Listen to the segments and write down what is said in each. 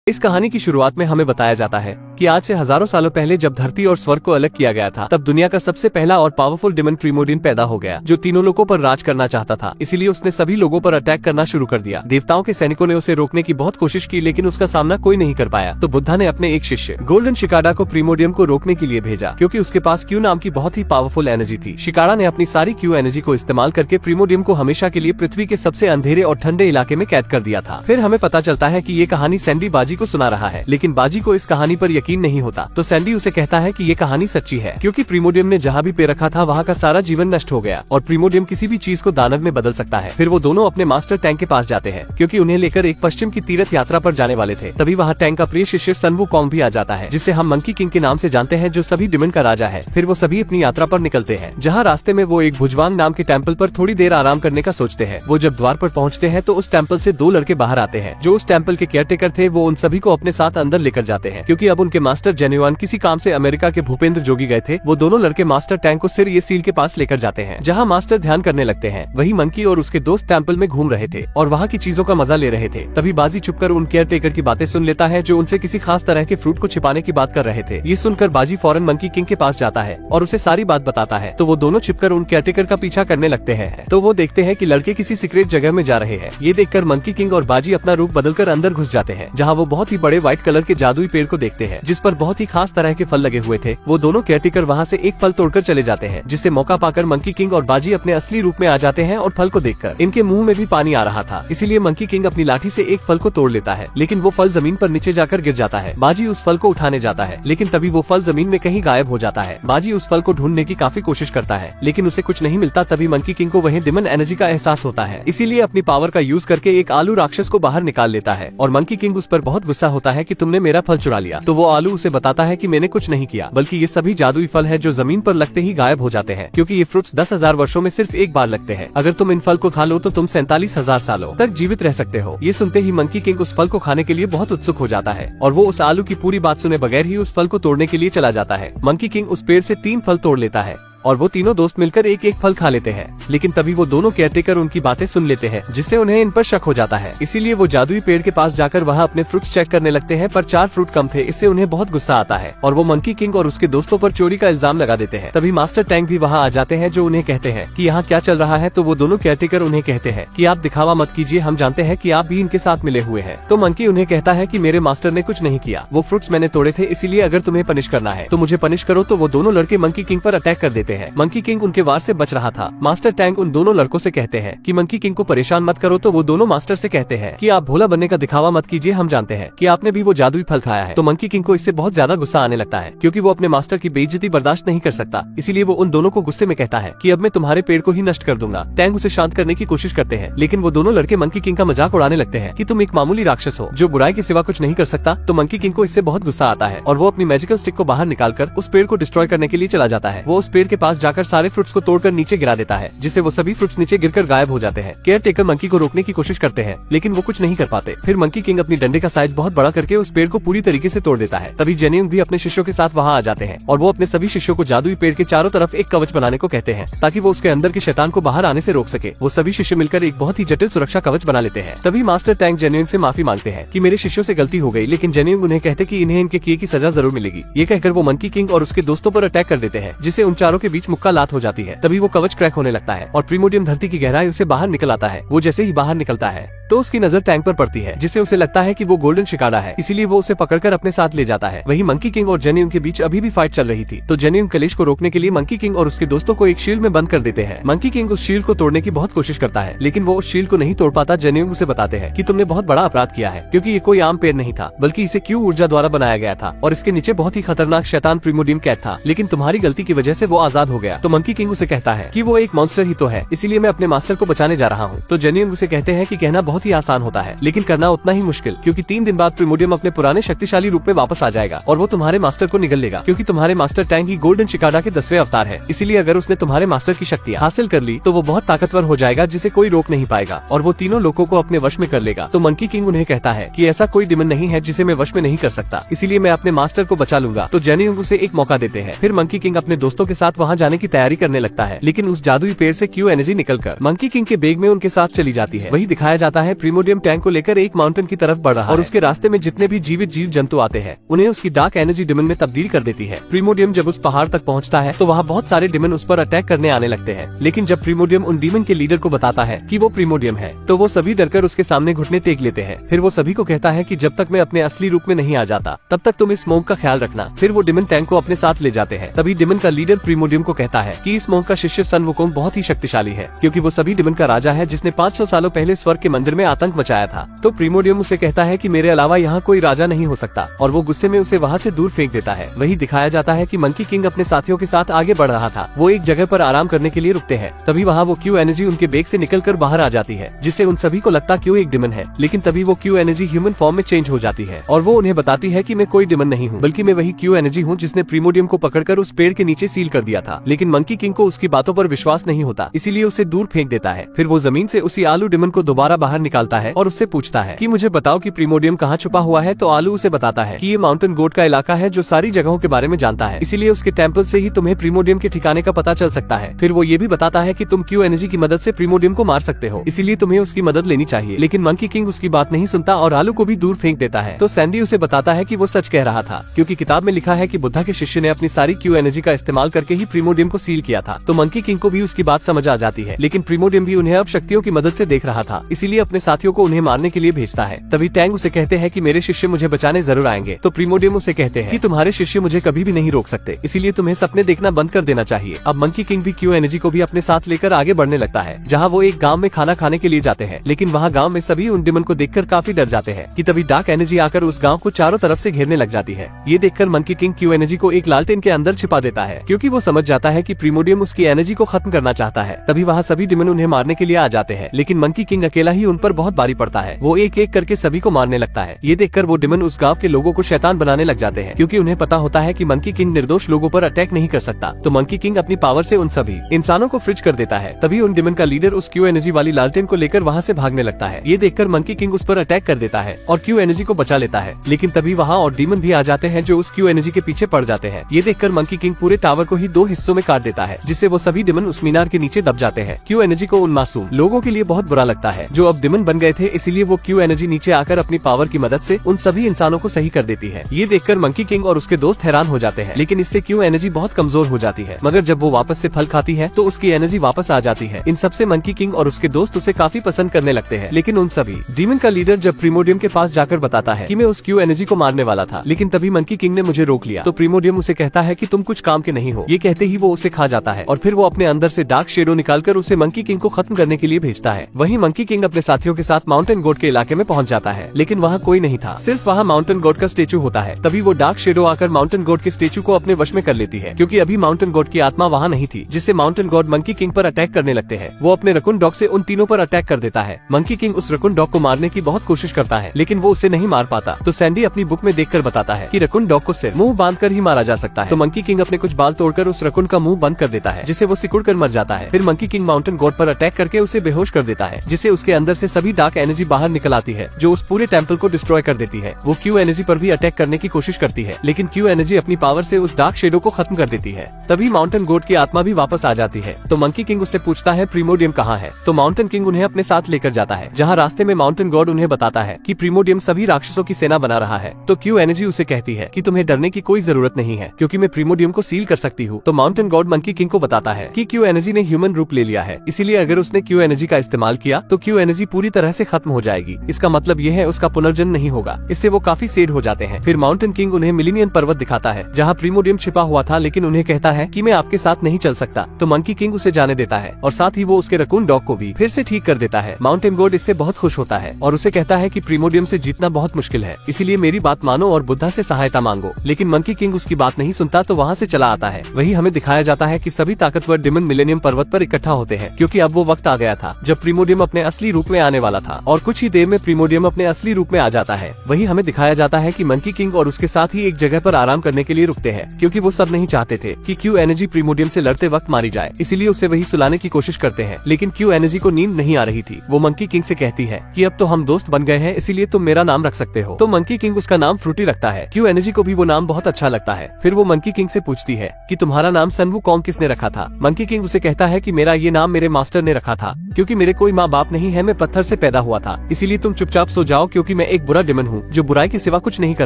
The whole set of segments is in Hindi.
इस कहानी की शुरुआत में हमें बताया जाता है कि आज से हजारों सालों पहले जब धरती और स्वर्ग को अलग किया गया था, तब दुनिया का सबसे पहला और पावरफुल डिमन प्रीमोडियन पैदा हो गया, जो तीनों लोगों पर राज करना चाहता था। इसीलिए उसने सभी लोगों पर अटैक करना शुरू कर दिया। देवताओं के सैनिकों ने उसे रोकने की बहुत कोशिश की, लेकिन उसका सामना कोई नहीं कर पाया। तो बुद्धा ने अपने एक शिष्य गोल्डन शिकारा को प्रीमोडियम को रोकने के लिए भेजा, क्योंकि उसके पास क्यू नाम की बहुत ही पावरफुल एनर्जी थी। शिकारा ने अपनी सारी क्यू एनर्जी को इस्तेमाल करके प्रीमोडियम को हमेशा के लिए पृथ्वी के सबसे अंधेरे और ठंडे इलाके में कैद कर दिया था। फिर हमें पता चलता है कि ये कहानी सैंडी बाजी को सुना रहा है, लेकिन बाजी को इस कहानी पर यकीन नहीं होता। तो सैंडी उसे कहता है कि ये कहानी सच्ची है, क्योंकि प्रीमोडियम ने जहाँ भी पैर रखा था वहाँ का सारा जीवन नष्ट हो गया और प्रीमोडियम किसी भी चीज को दानव में बदल सकता है। फिर वो दोनों अपने मास्टर टैंक के पास जाते हैं, क्योंकि उन्हें लेकर एक पश्चिम की तीर्थ यात्रा पर जाने वाले थे। तभी वहाँ टैंक का प्रिय शिष्य सन वुकोंग भी आ जाता है, जिसे हम मंकी किंग के नाम से जानते हैं, जो सभी डिमन का राजा है। फिर वो सभी अपनी यात्रा पर निकलते हैं, जहाँ रास्ते में वो एक भुजवांग नाम के टेम्पल पर थोड़ी देर आराम करने का सोचते हैं। वो जब द्वार पर पहुँचते हैं तो उस टेम्पल से दो लड़के बाहर आते हैं, जो उस टेम्पल के केयरटेकर थे। वो उन सभी को अपने साथ अंदर लेकर जाते हैं, क्योंकि अब उनके मास्टर जेन्युआन किसी काम से अमेरिका के भूपेंद्र जोगी गए थे। वो दोनों लड़के मास्टर टैंक को सिर ये सील के पास लेकर जाते हैं, जहाँ मास्टर ध्यान करने लगते हैं। वही मंकी और उसके दोस्त टेम्पल में घूम रहे थे और वहाँ की चीजों का मजा ले रहे थे। तभी बाजी छुपकर उन केयरटेकर की बातें सुन लेता है, जो उनसे किसी खास तरह के फ्रूट को छिपाने की बात कर रहे थे। ये सुनकर बाजी फौरन मंकी किंग के पास जाता है और उसे सारी बात बताता है। तो वो दोनों छिपकर उन केयरटेकर का पीछा करने लगते हैं। तो वो देखते हैं कि लड़के किसी सीक्रेट जगह में जा रहे हैं। ये देखकर मंकी किंग और बाजी अपना रूप बदलकर अंदर घुस जाते हैं, जहाँ वो बहुत ही बड़े व्हाइट कलर के जादुई पेड़ को देखते हैं, जिस पर बहुत ही खास तरह के फल लगे हुए थे। वो दोनों केयरटेकर वहाँ से एक फल तोड़कर चले जाते हैं, जिससे मौका पाकर मंकी किंग और बाजी अपने असली रूप में आ जाते हैं और फल को देखकर इनके मुंह में भी पानी आ रहा था। इसीलिए मंकी किंग अपनी लाठी से एक फल को तोड़ लेता है, लेकिन वो फल जमीन पर नीचे जाकर गिर जाता है। बाजी उस फल को उठाने जाता है, लेकिन तभी वो फल जमीन में कहीं गायब हो जाता है। बाजी उस फल को ढूंढने की काफी कोशिश करता है, लेकिन उसे कुछ नहीं मिलता। तभी मंकी किंग को वहीं डिमन एनर्जी का एहसास होता है, इसीलिए अपनी पावर का यूज करके एक आलू राक्षस को बाहर निकाल लेता है। और मंकी किंग उस पर बहुत गुस्सा होता है कि तुमने मेरा फल चुरा लिया। तो वो आलू उसे बताता है कि मैंने कुछ नहीं किया, बल्कि ये सभी जादुई फल है जो जमीन पर लगते ही गायब हो जाते हैं, क्योंकि ये फ्रूट्स 10,000 वर्षों में सिर्फ एक बार लगते हैं। अगर तुम इन फल को खा लो तो तुम 47,000 सालों तक जीवित रह सकते हो। ये सुनते ही मंकी किंग उस फल को खाने के लिए बहुत उत्सुक हो जाता है और वो उस आलू की पूरी बात सुने बगैर ही उस फल को तोड़ने के लिए चला जाता है। मंकी किंग उस पेड़ से 3 फल तोड़ लेता है और वो तीनों दोस्त मिलकर एक एक फल खा लेते हैं। लेकिन तभी वो दोनों केयरटेकर उनकी बातें सुन लेते हैं, जिससे उन्हें इन पर शक हो जाता है। इसीलिए वो जादुई पेड़ के पास जाकर वहाँ अपने फ्रूट्स चेक करने लगते हैं, पर 4 फ्रूट कम थे। इससे उन्हें बहुत गुस्सा आता है और वो मंकी किंग और उसके दोस्तों पर चोरी का इल्जाम लगा देते हैं। तभी मास्टर टैंक भी वहाँ आ जाते हैं, जो उन्हें कहते हैं कि यहाँ क्या चल रहा है। तो वो दोनों केयरटेकर उन्हें कहते हैं कि आप दिखावा मत कीजिए, हम जानते हैं कि आप भी इनके साथ मिले हुए हैं। तो मंकी उन्हें कहता है कि मेरे मास्टर ने कुछ नहीं किया, वो फ्रूट्स मैंने तोड़े थे। इसीलिए अगर तुम्हें पनिश करना है तो मुझे पनिश करो। तो वो दोनों लड़के मंकी किंग पर अटैक कर देते हैं। मंकी किंग उनके वार से बच रहा था। मास्टर टैंक उन दोनों लड़कों से कहते हैं कि मंकी किंग को परेशान मत करो। तो वो दोनों मास्टर से कहते हैं कि आप भोला बनने का दिखावा मत कीजिए, हम जानते हैं कि आपने भी वो जादुई फल खाया है। तो मंकी किंग को इससे बहुत ज्यादा गुस्सा आने लगता है, क्योंकि वो अपने मास्टर की बेइज्जती बर्दाश्त नहीं कर सकता। इसीलिए वो उन दोनों को गुस्से में कहता है कि अब मैं तुम्हारे पेड़ को ही नष्ट कर दूंगा। टैंक उसे शांत करने की कोशिश करते हैं, लेकिन वो दोनों लड़के मंकी किंग का मजाक उड़ाने लगते हैं कि तुम एक मामूली राक्षस हो जो बुराई के सिवा कुछ नहीं कर सकता। तो मंकी किंग को इससे बहुत गुस्सा आता है और वो अपनी मैजिकल स्टिक को बाहर निकालकर उस पेड़ को डिस्ट्रॉय करने के लिए चला जाता है। वो उस पेड़ के पास जाकर सारे फ्रूट्स को तोड़कर नीचे गिरा देता है, जिससे वो सभी फ्रूट्स नीचे गिरकर गायब हो जाते हैं। केयरटेकर मंकी को रोकने की कोशिश करते हैं, लेकिन वो कुछ नहीं कर पाते। फिर मंकी किंग अपनी डंडे का साइज बहुत बड़ा करके उस पेड़ को पूरी तरीके से तोड़ देता है। तभी जेन्युइन भी अपने शिष्यों के साथ वहाँ आ जाते हैं और वो अपने सभी शिष्यों को जादुई पेड़ के चारों तरफ एक कवच बनाने को कहते हैं, ताकि वो उसके अंदर के शैतान को बाहर आने से रोक सके। वो सभी शिष्य मिलकर एक बहुत ही जटिल सुरक्षा कवच बना लेते हैं। तभी मास्टर टैंक जेन्युइन से माफी मांगते हैं कि मेरे शिष्यों से गलती हो गई, लेकिन जेन्युइन उन्हें कहते कि इन्हें इनके किए की सजा जरूर मिलेगी। ये कहकर वो मंकी किंग और उसके दोस्तों पर अटैक कर देते हैं, जिससे उन चारों के बीच मुक्का लात हो जाती है। तभी वो कवच क्रैक होने लगता है और प्रीमोडियम धरती की गहराई उसे बाहर निकल आता है। वो जैसे ही बाहर निकलता है तो उसकी नजर टैंक पर पड़ती है, जिससे उसे लगता है कि वो गोल्डन शिकारा है। इसीलिए वो उसे पकड़कर अपने साथ ले जाता है। वही मंकी किंग और जेन्युइन के बीच अभी भी फाइट चल रही थी। तो जेन्युइन कलेश को रोकने के लिए मंकी किंग और उसके दोस्तों को एक शील्ड में बंद कर देते हैं। मंकी किंग उस शील्ड को तोड़ने की बहुत कोशिश करता है, लेकिन वो उस शील्ड को नहीं तोड़ पाता। जेन्युइन उसे बताते हैं कि तुमने बहुत बड़ा अपराध किया है, क्योंकि ये कोई आम पेड़ नहीं था, बल्कि इसे क्यू ऊर्जा द्वारा बनाया गया था और इसके नीचे बहुत ही खतरनाक शैतान प्रीमोडियम कैद था। लेकिन तुम्हारी गलती की वजह से वो आजाद हो गया। तो मंकी किंग उसे कहता है कि वो एक मॉन्स्टर ही तो है, इसीलिए मैं अपने मास्टर को बचाने जा रहा हूँ। तो जेन्युइन उसे कहते हैं कि कहना बहुत ही आसान होता है, लेकिन करना उतना ही मुश्किल, क्योंकि 3 दिन बाद प्रीमोडियम अपने पुराने शक्तिशाली रूप में वापस आ जाएगा और वो तुम्हारे मास्टर को निगल लेगा, क्योंकि तुम्हारे मास्टर टैंक ही गोल्डन शिकारा के 10वें अवतार है। इसीलिए अगर उसने तुम्हारे मास्टर की शक्तियाँ हासिल कर ली तो वो बहुत ताकतवर हो जाएगा, जिसे कोई रोक नहीं पाएगा और वो तीनों लोगों को अपने वश में कर लेगा। तो मंकी किंग उन्हें कहता है कि ऐसा कोई डिमन नहीं है जिसे मैं वश में नहीं कर सकता, इसीलिए मैं अपने मास्टर को बचा लूंगा। तो जेन्युइन उसे एक मौका देते हैं। फिर मंकी किंग अपने दोस्तों के साथ वहाँ जाने की तैयारी करने लगता है, लेकिन उस जादुई पेड़ से क्यू एनर्जी निकलकर मंकी किंग के बैग में उनके साथ चली जाती है। वही दिखाया जाता है प्रीमोडियम टैंक को लेकर एक माउंटेन की तरफ बढ़ रहा है और उसके रास्ते में जितने भी जीवित जीव जंतु आते हैं उन्हें उसकी डार्क एनर्जी डिमन में तब्दील कर देती है। प्रीमोडियम जब उस पहाड़ तक पहुंचता है तो वहाँ बहुत सारे डिमन उस पर अटैक करने आने लगते हैं, लेकिन जब प्रीमोडियम उन डीमन के लीडर को बताता है कि वो प्रीमोडियम है तो वो सभी डरकर उसके सामने घुटने टेक लेते हैं। फिर वो सभी को कहता है कि जब तक मैं अपने असली रूप में नहीं आ जाता तब तक तुम इस स्मोक का ख्याल रखना। फिर वो डिमन टैंक को अपने साथ ले जाते हैं। तभी डिमन का लीडर प्रीमोडियम को कहता है कि इस स्मोक का शिष्य सन वुकोंग बहुत ही शक्तिशाली है, क्योंकि वो सभी डिमन का राजा है जिसने 500 सालों पहले स्वर्ग के मंदिर में आतंक मचाया था। तो प्रीमोडियम उसे कहता है कि मेरे अलावा यहाँ कोई राजा नहीं हो सकता और वो गुस्से में उसे वहाँ से दूर फेंक देता है। वही दिखाया जाता है कि मंकी किंग अपने साथियों के साथ आगे बढ़ रहा था। वो एक जगह पर आराम करने के लिए रुकते हैं। तभी वहाँ वो क्यू एनर्जी उनके बेग से निकलकर बाहर आ जाती है, जिससे उन सभी को लगता क्यू एक डिमन है। लेकिन तभी वो क्यू एनर्जी ह्यूमन फॉर्म में चेंज हो जाती है और वो उन्हें बताती है कि मैं कोई डिमन नहीं हूँ, बल्कि मैं वही क्यू एनर्जी हूँ जिसने प्रीमोडियम को पकड़कर उस पेड़ के नीचे सील कर दिया था। लेकिन मंकी किंग को उसकी बातों पर विश्वास नहीं होता, इसीलिए उसे दूर फेंक देता है। फिर वो जमीन से उसी आलू डिमन को दोबारा बाहर निकालता है और उससे पूछता है कि मुझे बताओ कि प्रीमोडियम कहाँ छुपा हुआ है। तो आलू उसे बताता है कि ये माउंटेन गोड का इलाका है जो सारी जगहों के बारे में जानता है, इसीलिए उसके टेम्पल से ही तुम्हें प्रीमोडियम के ठिकाने का पता चल सकता है। फिर वो ये भी बताता है कि तुम क्यू एनर्जी की मदद से प्रीमोडियम को मार सकते हो, इसीलिए तुम्हें उसकी मदद लेनी चाहिए। लेकिन मंकी किंग उसकी बात नहीं सुनता और आलू को भी दूर फेंक देता है। तो सैंडी उसे बताता है कि वो सच कह रहा था, क्योंकि किताब में लिखा है कि बुद्धा के शिष्य ने अपनी सारी क्यू एनर्जी का इस्तेमाल करके ही प्रीमोडियम को सील किया था। तो मंकी किंग को भी उसकी बात समझ आ जाती है, लेकिन प्रीमोडियम भी उन्हें अब शक्तियों की मदद से देख रहा था, इसीलिए अपने साथियों को उन्हें मारने के लिए भेजता है। तभी टैंग उसे कहते हैं कि मेरे शिष्य मुझे बचाने जरूर आएंगे। तो प्रीमोडियम उसे कहते हैं कि तुम्हारे शिष्य मुझे कभी भी नहीं रोक सकते, इसीलिए तुम्हें सपने देखना बंद कर देना चाहिए। अब मंकी किंग भी क्यू एनर्जी को भी अपने साथ लेकर आगे बढ़ने लगता है, जहाँ वो एक गाँव में खाना खाने के लिए जाते हैं। लेकिन वहाँ गाँव में सभी उन डिमन को देखकर काफी डर जाते हैं कि तभी डार्क एनर्जी आकर उस गाँव को चारों तरफ से घेरने लग जाती है। ये देखकर मंकी किंग क्यू एनर्जी को एक लालटेन के अंदर छिपा देता है, क्योंकि वो समझ जाता है कि प्रीमोडियम उसकी एनर्जी को खत्म करना चाहता है। तभी वहाँ सभी डिमन उन्हें मारने के लिए आ जाते हैं, लेकिन मंकी किंग अकेला ही उन पर बहुत भारी पड़ता है। वो एक एक करके सभी को मारने लगता है। ये देखकर वो डिमन उस गाँव के लोगों को शैतान बनाने लग जाते हैं, क्योंकि उन्हें पता होता है कि मंकी किंग निर्दोष लोगों पर अटैक नहीं कर सकता। तो मंकी किंग अपनी पावर से उन सभी इंसानों को फ्रिज कर देता है। तभी उन डिमन का लीडर उस क्यू एनर्जी वाली लालटेन को लेकर वहाँ से भागने लगता है। ये देखकर मंकी किंग उस पर अटैक कर देता है और क्यू एनर्जी को बचा लेता है। लेकिन तभी वहाँ और डीमन भी आ जाते हैं जो उस क्यू एनर्जी के पीछे पड़ जाते हैं। ये देखकर मंकी किंग पूरे टावर को ही 2 हिस्सों में काट देता है, जिससे वो सभी डिमन उस मीनार के नीचे दब जाते हैं। क्यू एनर्जी को उन मासूम लोगों के लिए बहुत बुरा लगता है जो अब डिमन बन गए थे, इसीलिए वो क्यू एनर्जी नीचे आकर अपनी पावर की मदद से उन सभी इंसानों को सही कर देती है। ये देखकर मंकी किंग और उसके दोस्त हैरान हो जाते हैं, लेकिन इससे क्यू एनर्जी बहुत कमजोर हो जाती है। मगर जब वो वापस से फल खाती है तो उसकी एनर्जी वापस आ जाती है। इन सबसे मंकी किंग और उसके दोस्त उसे काफी पसंद करने लगते हैं। लेकिन उन सभी डीमन का लीडर जब प्रीमोडियम के पास जाकर बताता है कि मैं उस क्यू एनर्जी को मारने वाला था, लेकिन तभी मंकी किंग ने मुझे रोक लिया। तो प्रीमोडियम उसे कहता है कि तुम कुछ काम के नहीं हो। ये कहते ही वो उसे खा जाता है और फिर वो अपने अंदर से डार्क शेडो निकालकर उसे मंकी किंग को खत्म करने के लिए भेजता है। वहीं मंकी किंग अपने साथियों के साथ माउंटेन गोड के इलाके में पहुंच जाता है, लेकिन वहाँ कोई नहीं था, सिर्फ वहाँ माउंटेन गोड का स्टेचू होता है। तभी वो डार्क शेडो आकर माउंटेन गोड के स्टेचू को अपने वश में कर लेती है, क्योंकि अभी माउंटेन गोड की आत्मा वहाँ नहीं थी, जिससे माउंटेन गॉड मंकी किंग पर अटैक करने लगते हैं। वो अपने रकुन डॉग से उन तीनों पर अटैक कर देता है। मंकी किंग उस रकुन डॉग को मारने की बहुत कोशिश करता है, लेकिन वो उसे नहीं मार पाता। तो सैंडी अपनी बुक में देखकर बताता है कि रकुन डॉग को सिर्फ मुंह बांधकर ही मारा जा सकता है। तो मंकी किंग अपने कुछ बाल तोड़कर उस रकुन का मुंह बंद कर देता है, जिससे वो सिकुड़ कर मर जाता है। फिर मंकी किंग माउंटेन गॉड पर अटैक करके उसे बेहोश कर देता है, जिससे उसके अंदर से सभी डार्क एनर्जी बाहर निकल आती है, जो उस पूरे टेम्पल को डिस्ट्रॉय कर देती है। वो क्यू एनर्जी पर भी अटैक करने की कोशिश करती है, लेकिन क्यू एनर्जी अपनी पावर से उस डार्क शेडो को खत्म कर देती है। तभी माउंटेन गॉड की आत्मा भी वापस आ जाती है। तो मंकी किंग उससे पूछता है प्रीमोडियम कहाँ है। तो माउंटेन किंग उन्हें अपने साथ लेकर जाता है, जहाँ रास्ते में माउंटेन गॉड उन्हें बताता है कि प्रीमोडियम सभी राक्षसों की सेना बना रहा है। तो क्यू एनर्जी उसे कहती है कि तुम्हें डरने की कोई जरूरत नहीं है, क्योंकि मैं प्रीमोडियम को सील कर सकती हूँ। तो माउंटेन गॉड मंकी किंग को बताता है कि क्यू एनर्जी ने ह्यूमन रूप ले लिया है, इसीलिए अगर उसने क्यू एनर्जी का इस्तेमाल किया तो क्यू एनर्जी पूरी तरह से खत्म हो जाएगी। इसका मतलब यह है उसका पुनर्जन्म नहीं होगा। इससे वो काफी सैड हो जाते हैं। फिर माउंटेन किंग उन्हें मिलीनियन पर्वत दिखाता है, जहाँ प्रीमोडियम छिपा हुआ था, लेकिन उन्हें कहता है कि मैं आपके साथ नहीं चल सकता। तो मंकी किंग उसे जाने देता है और साथ ही वो उसके रकून डॉग को भी फिर से ठीक कर देता है। माउंटेन गॉड इससे बहुत खुश होता है और उसे कहता है कि प्रीमोडियम से जीतना बहुत मुश्किल है, इसीलिए मेरी बात मानो और बुद्धा से सहायता मांगो। लेकिन मंकी किंग उसकी बात नहीं सुनता, तो वहाँ से चला आता है। वही हमें दिखाया जाता है कि सभी ताकतवर डिमन मिलेनियम पर्वत पर इकट्ठा होते हैं, क्योंकि अब वो वक्त आ गया था जब प्रीमोडियम अपने असली रूप में आने वाला था, और कुछ ही देर में प्रीमोडियम अपने असली रूप में आ जाता है। वही हमें दिखाया जाता है कि मंकी किंग और उसके साथ ही एक जगह पर आराम करने के लिए रुकते हैं, क्योंकि वो सब नहीं चाहते थे कि क्यू एनर्जी प्रीमोडियम से लड़ते वक्त मारी जाए, इसीलिए उसे वही सुलाने की कोशिश करते हैं। लेकिन क्यू एनर्जी को नींद नहीं आ रही थी। वो मंकी किंग से कहती है कि अब तो हम दोस्त बन गए हैं, इसीलिए तुम मेरा नाम रख सकते हो। तो मंकी किंग उसका नाम फ्रूटी रखता है। क्यू एनर्जी को भी वो नाम बहुत अच्छा लगता है। फिर वो मंकी किंग से पूछती है कि तुम्हारा नाम सन वुकोंग किसने रखा था। मंकी किंग उसे कहता है कि मेरा ये नाम मेरे मास्टर ने रखा था, क्योंकि मेरे कोई माँ बाप नहीं है, मैं पत्थर पत्थर से पैदा हुआ था, इसीलिए तुम चुपचाप सो जाओ क्योंकि मैं एक बुरा डिमन हूँ जो बुराई के सिवा कुछ नहीं कर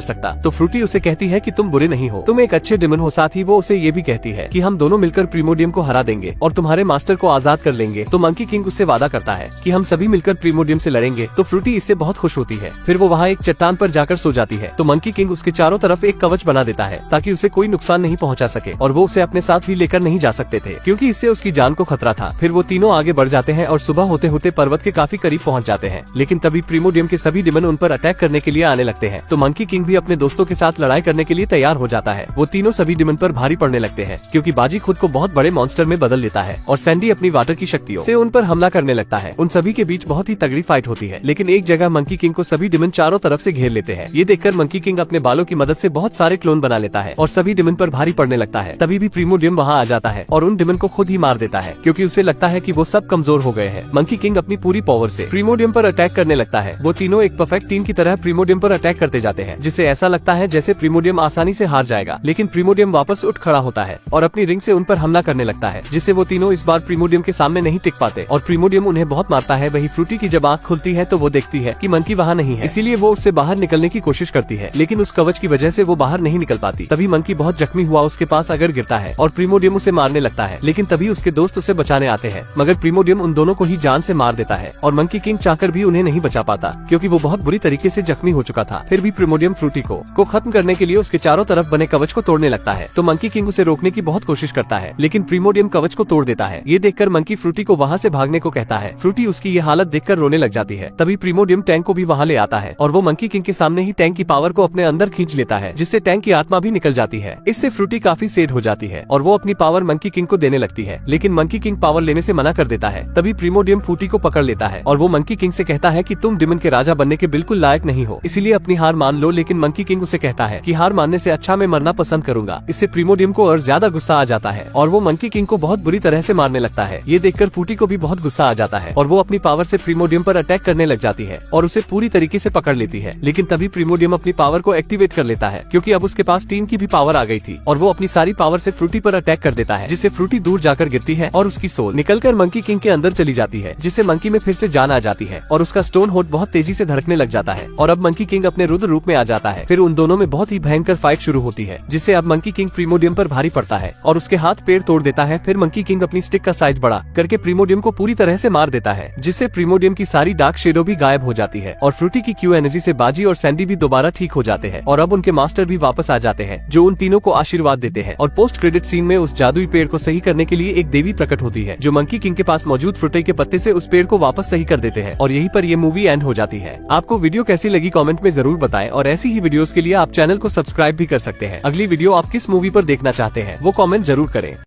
सकता। तो फ्रूटी उसे कहती है कि तुम बुरे नहीं हो, तुम एक अच्छे डिमन हो। साथ ही वो उसे ये भी कहती है कि हम दोनों मिलकर प्रीमोडियम को हरा देंगे और तुम्हारे मास्टर को आजाद कर लेंगे। तो मंकी किंग उससे वादा करता है कि हम सभी मिलकर प्रीमोडियम से लड़ेंगे। तो फ्रूटी इससे बहुत खुश होती है। फिर वो वहाँ एक चट्टान पर जाकर सो जाती है। तो मंकी किंग उसके चारों तरफ एक कवच बना देता है ताकि उसे कोई नुकसान नहीं पहुँचा सके, और वो उसे अपने साथ भी लेकर नहीं जा सकते थे क्योंकि इससे उसकी जान को खतरा था। फिर वो तीनों आगे बढ़ जाते हैं और सुबह होते होते पर्वत के काफी करीब पहुँच जाते हैं। लेकिन तभी प्रीमोडियम के सभी डिमन उन पर अटैक करने के लिए आने लगते हैं। तो मंकी किंग भी अपने दोस्तों के साथ लड़ाई करने के लिए तैयार हो जाता है। वो तीनों सभी डिमन पर भारी पड़ने लगते हैं क्योंकि बाजी खुद को बहुत बड़े मॉन्स्टर में बदल लेता है और सैंडी अपनी वाटर की शक्तियों से उन पर हमला करने लगता है। उन सभी के बीच बहुत ही तगड़ी फाइट होती है, लेकिन एक जगह मंकी किंग को सभी डिमन चारों तरफ से घेर लेते हैं। ये देखकर मंकी किंग अपने बालों की मदद से बहुत सारे क्लोन बना लेता है और सभी डिमन पर भारी पड़ने लगता है। तभी भी प्रीमोडियम वहाँ आ जाता है और उन डिमन को खुद ही मार देता है क्योंकि उसे लगता है कि वो सब कमजोर हो गए हैं। मंकी किंग अपनी पूरी पावर से प्रीमोडियम पर अटैक करने लगता है। वो तीनों एक परफेक्ट टीम की तरह प्रीमोडियम पर अटैक करते जाते हैं, जिससे ऐसा लगता है जैसे प्रीमोडियम आसानी से हार जाएगा। लेकिन प्रीमोडियम वापस उठ खड़ा होता है और अपनी रिंग से उन पर हमला करने लगता है, जिससे वो तीनों इस बार प्रीमोडियम के सामने नहीं टिक पाते और प्रीमोडियम उन्हें बहुत मारता है। वही फ्रूटी की जब आँख खुलती है तो वो देखती है कि मंकी वहाँ नहीं है, इसीलिए वो उससे बाहर निकलने की कोशिश करती है, लेकिन उस कवच की वजह से वो बाहर नहीं निकल पाती। तभी मंकी बहुत जख्मी हुआ उसके पास अगर गिरता है और प्रीमोडियम उसे मारने लगता है, लेकिन तभी उसके दोस्त उसे बचाने आते हैं, मगर प्रीमोडियम उन दोनों को ही जान से मार देता है और मंकी किंग चाहकर भी उन्हें नहीं बचा पाता क्योंकि वो बहुत बुरी तरीके से जख्मी हो चुका था। फिर भी प्रीमोडियम फ्रूटी को खत्म करने के लिए उसके चारों तरफ बने कवच को तोड़ने लगता है। तो मंकी किंग उसे रोकने की बहुत कोशिश करता है, लेकिन प्रीमोडियम कवच को तोड़ देता है। ये देखकर मंकी फ्रूटी को वहाँ से भागने को कहता है। फ्रूटी उसकी ये हालत देखकर रोने लग जाती है। तभी प्रीमोडियम टैंक को भी वहाँ ले आता है और वो मंकी किंग के सामने ही टैंक की पावर को अपने अंदर खींच लेता है, जिससे टैंक की आत्मा भी निकल जाती है। इससे फ्रूटी काफी सैड हो जाती है और वो अपनी पावर मंकी किंग को देने लगती है, लेकिन मंकी किंग पावर लेने से मना कर देता है। तभी प्रीमोडियम फ्रूटी को पकड़ लेता है और वो मंकी किंग से कहता है कि तुम डिमन के राजा बनने के बिल्कुल लायक नहीं हो, इसीलिए अपनी हार मान लो। लेकिन मंकी किंग उसे कहता है कि हार मानने से अच्छा मैं मरना पसंद करूंगा। इससे प्रीमोडियम को और ज्यादा गुस्सा आ जाता है और वो मंकी किंग को बहुत बुरी तरह से मारने लगता है। ये देखकर फ्रूटी को भी बहुत गुस्सा आ जाता है और वो अपनी पावर से प्रीमोडियम पर अटैक करने लग जाती है और उसे पूरी तरीके से पकड़ लेती है। लेकिन तभी प्रीमोडियम अपनी पावर को एक्टिवेट कर लेता है क्योंकि अब उसके पास टीम की भी पावर आ गई थी और वो अपनी सारी पावर से फ्रूटी पर अटैक कर देता है, जिससे फ्रूटी दूर जाकर गिरती है और उसकी सोल निकलकर मंकी किंग के अंदर चली जाती है, जिससे मंकी में फिर से जान आ जाती है और उसका स्टोन होट बहुत तेजी से धड़कने लग जाता है और अब मंकी किंग अपने रुद्र रूप में आ जाता है। फिर उन दोनों में बहुत ही भयंकर फाइट शुरू होती है, जिससे अब मंकी किंग प्रीमोडियम पर भारी पड़ता है और उसके हाथ पैर तोड़ देता है। फिर मंकी किंग अपनी स्टिक का साइज बड़ा करके प्रीमोडियम को पूरी तरह से मार देता है, जिससे प्रीमोडियम की सारी डार्क शेडो भी गायब हो जाती है और फ्रूटी की क्यू एनर्जी से बाजी और सैंडी भी दोबारा ठीक हो जाते हैं और अब उनके मास्टर भी वापस आ जाते हैं, जो उन तीनों को आशीर्वाद देते हैं। और पोस्ट क्रेडिट सीन में उस जादुई पेड़ को सही करने के लिए एक देवी प्रकट होती है, जो मंकी किंग के पास मौजूद फ्रूटी के पत्ते से उस पेड़ को वापस सही कर देते हैं और यहीं पर ये मूवी एंड हो जाती है। आपको वीडियो कैसी लगी कमेंट में जरूर बताएं और ऐसी ही वीडियोस के लिए आप चैनल को सब्सक्राइब भी कर सकते हैं। अगली वीडियो आप किस मूवी पर देखना चाहते हैं वो कमेंट जरूर करें।